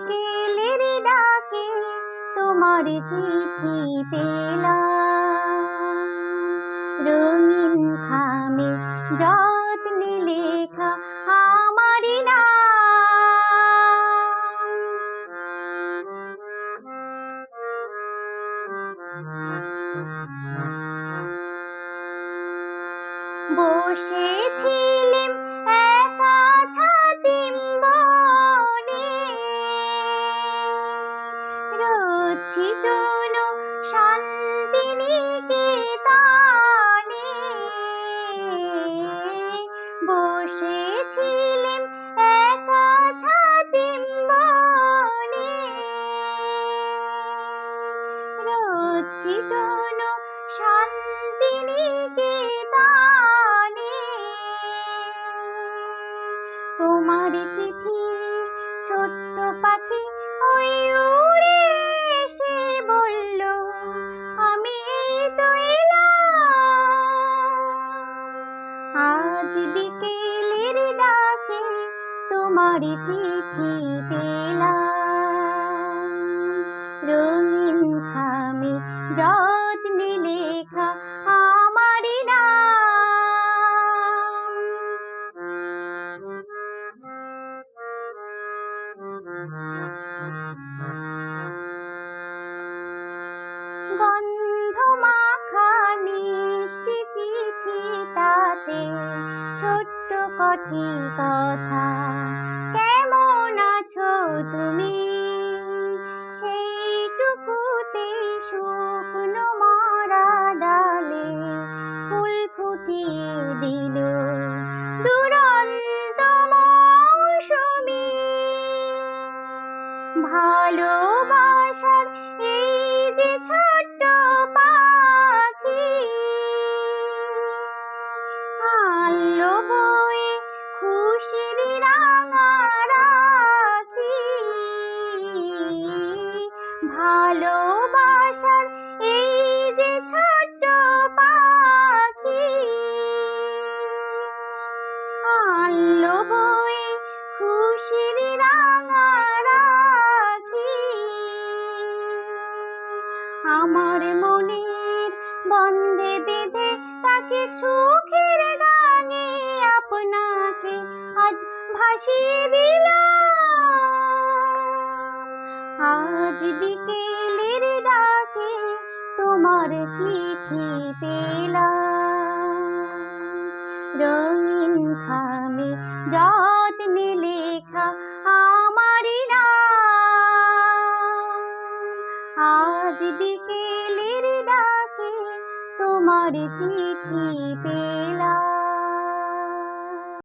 বিকেলের ডাকে তোমার চিঠি পেলাম, রঙিন খামে যত্নে লেখা আমারি নাম। বসেছিলেম একা ছাতিম বনে, রোদ ছিটানো শান্তিনিকেতনে। বসেছিলেম একা ছাতিম বনে, রোদ ছিটানো শান্তিনিকেতনে। তোমার চিঠি ছোট্ট পাখি ওই উড়ে এসে বলল, আমি এই তো এলাম। আজ বিকেলের ডাকে তোমার চিঠি পেলাম, রঙিন খামে যত্নে লেখা আমারি নাম। গন্ধ মাখা মিষ্টি চিঠিটাতে ছোট্ট কটি কথা, কেমন আছো তুমি, সেইটুকুতে শুকনো মরা ডালে ফুল ফুটিয়ে দিল দুরন্ত মৌসুমী। ভালোবাসার এই যে ছোট্ট পাখি, আনলো বয়ে খুশির রাঙা রাখি। ভালোবাসার এই যে ছোট্ট পাখি, আনলো বয়ে খুশির রাঙা রাখি। আমার মনের বন্ধে বেঁধে তাকে সুখের গানে আপনাকে আজ ভাসিয়ে দিলাম। আজ বিকেলের ডাকে তোমার চিঠি পেলাম, রঙিন খামে যত্নে লেখা আমারি নাম। আজ বিকেলের ডাকে তোমার চিঠি পেলাম।